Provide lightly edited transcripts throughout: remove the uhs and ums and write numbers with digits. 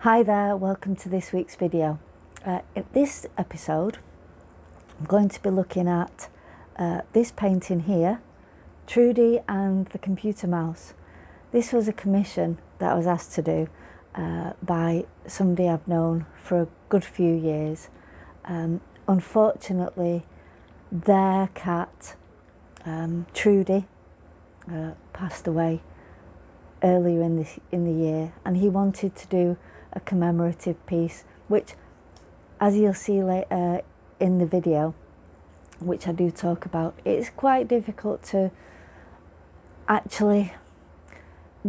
Hi there, welcome to this week's video. In this episode, I'm going to be looking at this painting here, Trudy and the Computer Mouse. This was a commission that I was asked to do by somebody I've known for a good few years. Unfortunately, their cat, Trudy, passed away earlier in the year, and he wanted to do a commemorative piece, which, as you'll see later in the video, which I do talk about, it's quite difficult to actually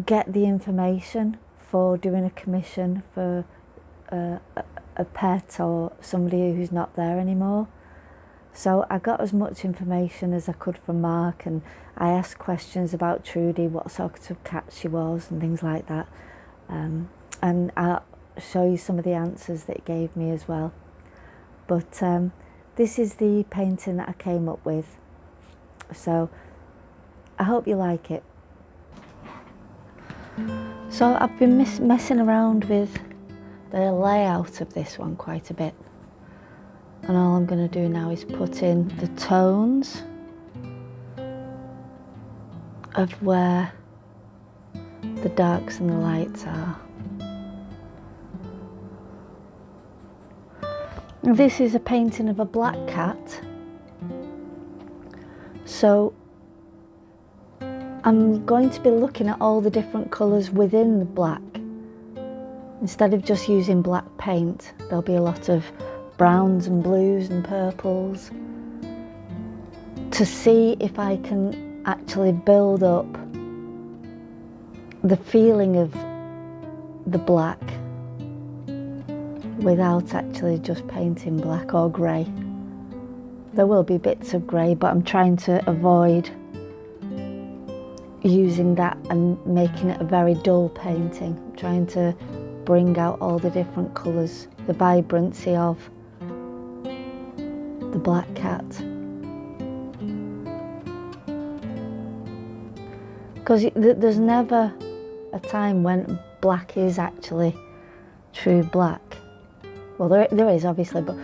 get the information for doing a commission for a pet or somebody who's not there anymore. So I got as much information as I could from Mark, and I asked questions about Trudy, what sort of cat she was and things like that. And I'll show you some of the answers that it gave me as well. But this is the painting that I came up with. So I hope you like it. So I've been messing around with the layout of this one quite a bit. And all I'm going to do now is put in the tones of where the darks and the lights are. This is a painting of a black cat, so I'm going to be looking at all the different colours within the black. Instead of just using black paint, there'll be a lot of browns and blues and purples to see if I can actually build up the feeling of the black without actually just painting black or grey. There will be bits of grey, but I'm trying to avoid using that and making it a very dull painting. I'm trying to bring out all the different colours, the vibrancy of the black cat. Because there's never a time when black is actually true black. Well, there is obviously, but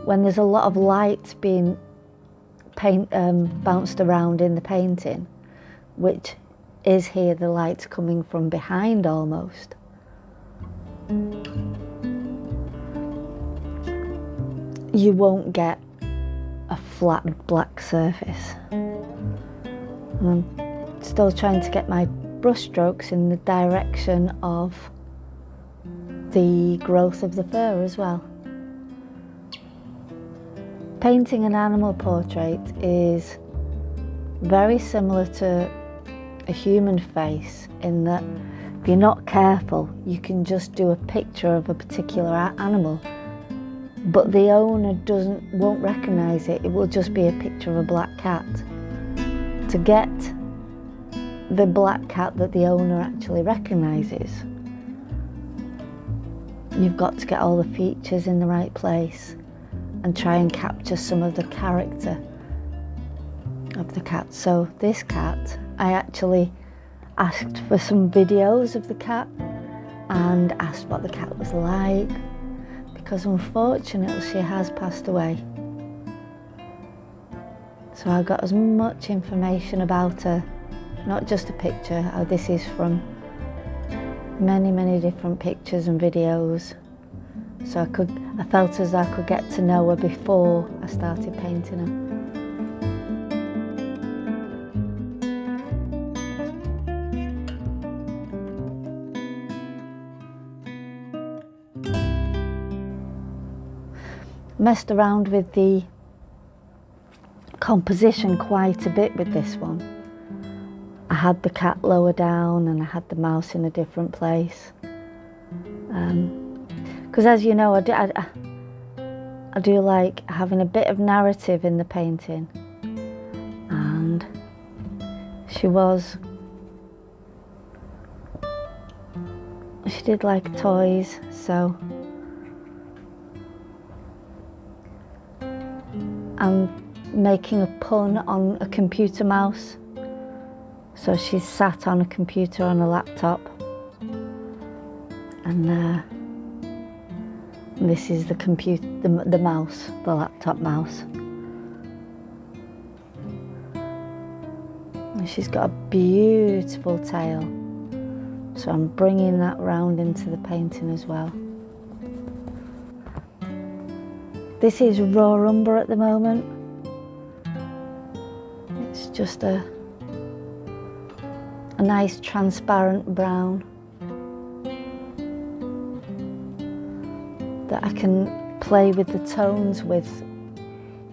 when there's a lot of light being bounced around in the painting, which is here the light coming from behind almost. You won't get a flat black surface. And I'm still trying to get my brush strokes in the direction of the growth of the fur as well. Painting an animal portrait is very similar to a human face in that if you're not careful, you can just do a picture of a particular animal, but the owner won't recognise it. It will just be a picture of a black cat. To get the black cat that the owner actually recognises, you've got to get all the features in the right place and try and capture some of the character of the cat. So this cat, I actually asked for some videos of the cat and asked what the cat was like, because unfortunately she has passed away. So I got as much information about her, not just a picture. This is from many different pictures and videos. So I felt as I could get to know her before I started painting her. Messed around with the composition quite a bit with this one. I had the cat lower down and I had the mouse in a different place. Because as you know, I do like having a bit of narrative in the painting. And she did like toys, so I'm making a pun on a computer mouse. So she's sat on a computer on a laptop. And this is the computer, the mouse, the laptop mouse. And she's got a beautiful tail, so I'm bringing that round into the painting as well. This is raw umber at the moment. It's just a nice transparent brown that I can play with the tones with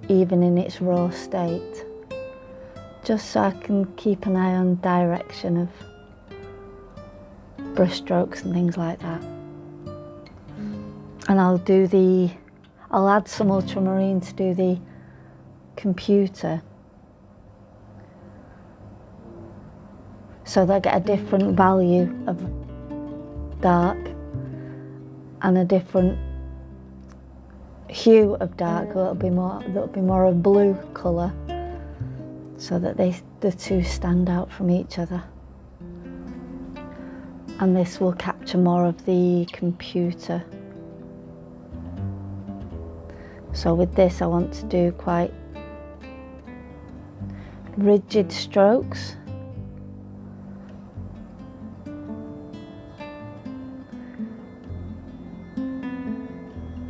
even in its raw state, just so I can keep an eye on direction of brush strokes and things like that. And I'll add some ultramarine to do the computer, so they'll get a different value of dark and a different hue of dark. That'll be more a blue colour, so that the two stand out from each other. And this will capture more of the computer. So with this I want to do quite rigid strokes.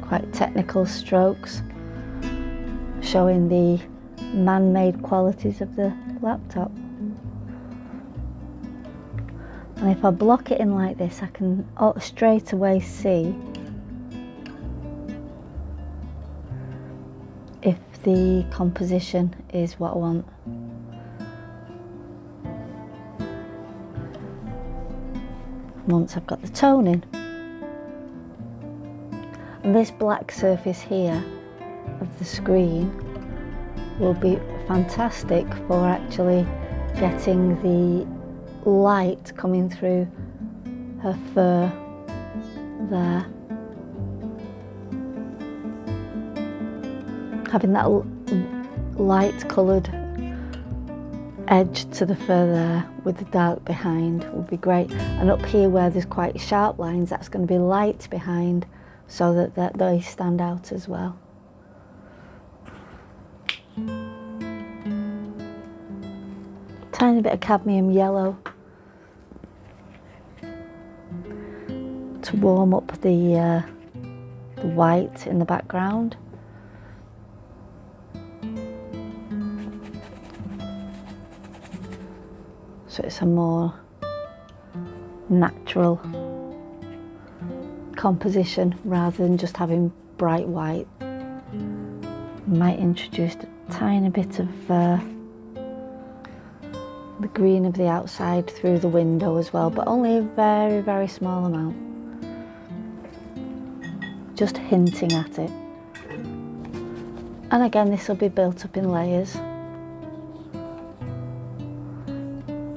Quite technical strokes, showing the man-made qualities of the laptop. And if I block it in like this, I can straight away see if the composition is what I want. Once I've got the tone in. And this black surface here of the screen will be fantastic for actually getting the light coming through her fur there. Having that light coloured edge to the fur there with the dark behind will be great. And up here where there's quite sharp lines, that's going to be light behind, so that they stand out as well. Tiny bit of cadmium yellow to warm up the white in the background. So it's a more natural composition rather than just having bright white. Might introduce a tiny bit of the green of the outside through the window as well, but only a very, very small amount. Just hinting at it. And again, this will be built up in layers.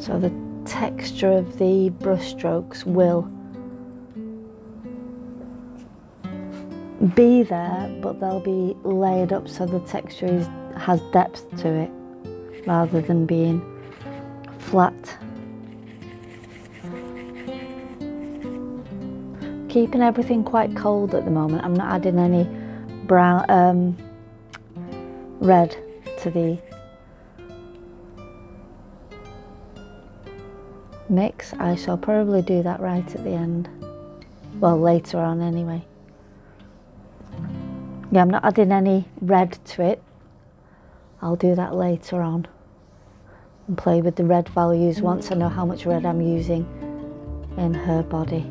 So the texture of the brush strokes will be there, but they'll be layered up so the texture has depth to it rather than being flat. Keeping everything quite cold at the moment. I'm not adding any brown, red to the mix. I shall probably do that right at the end. Well, later on anyway. Yeah, I'm not adding any red to it. I'll do that later on and play with the red values once I know how much red I'm using in her body.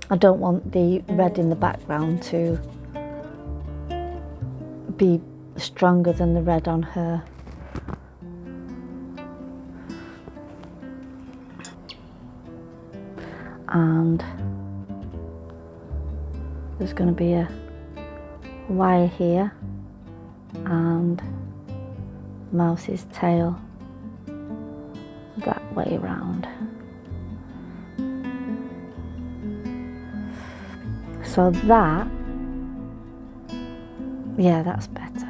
I don't want the red in the background to be stronger than the red on her. And there's going to be a wire here and mouse's tail that way around. So that, yeah, that's better.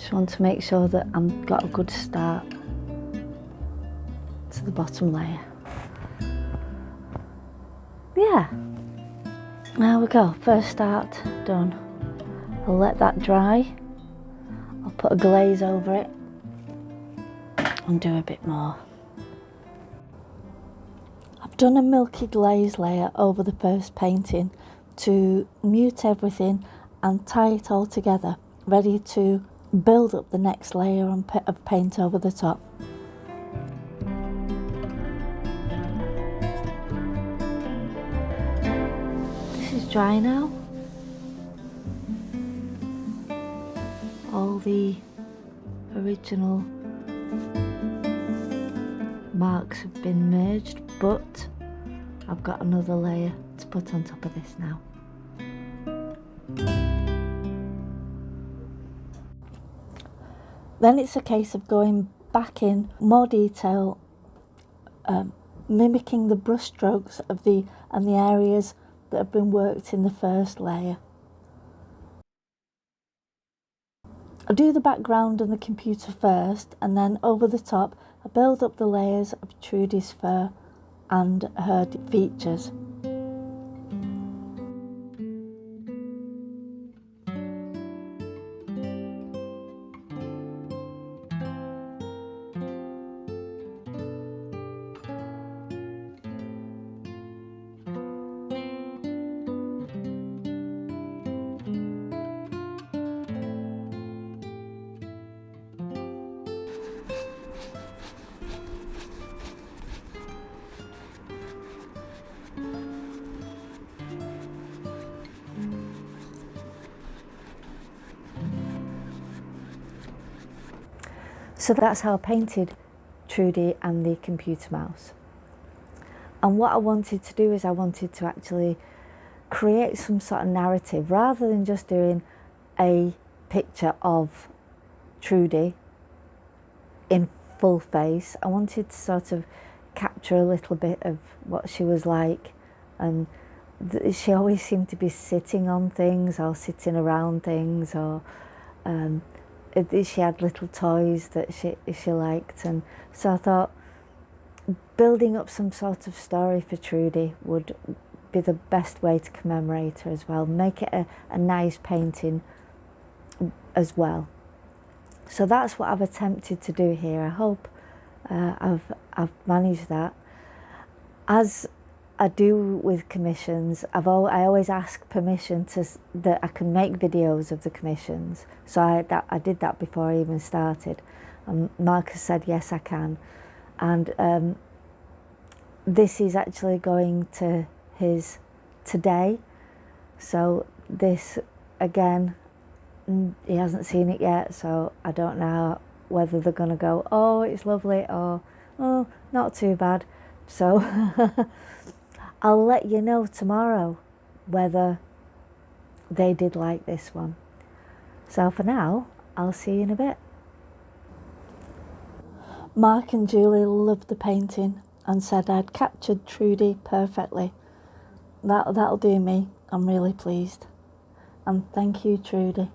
Just want to make sure that I've got a good start to the bottom layer. Yeah, there we go, first start done. I'll let that dry. I'll put a glaze over it and do a bit more. I've done a milky glaze layer over the first painting to mute everything and tie it all together, ready to build up the next layer of paint over the top. This is dry now. All the original marks have been merged, but I've got another layer to put on top of this now. Then it's a case of going back in more detail, mimicking the brush strokes of the areas that have been worked in the first layer. I do the background and the computer first, and then over the top I build up the layers of Trudy's fur and her features. So that's how I painted Trudy and the computer mouse. And what I wanted to do is I wanted to actually create some sort of narrative rather than just doing a picture of Trudy in full face. I wanted to sort of capture a little bit of what she was like, and she always seemed to be sitting on things or sitting around things, or she had little toys that she liked. And so I thought building up some sort of story for Trudy would be the best way to commemorate her as well, make it a nice painting as well. So that's what I've attempted to do here. I hope I've managed that. As I do with commissions, I always ask permission that I can make videos of the commissions. So I did that before I even started. Marcus said yes, I can. And this is actually going to his today. So this, again, he hasn't seen it yet, so I don't know whether they're going to go, oh, it's lovely, or oh, not too bad. So I'll let you know tomorrow whether they did like this one. So for now, I'll see you in a bit. Mark and Julie loved the painting and said I'd captured Trudy perfectly. That'll do me. I'm really pleased. And thank you, Trudy.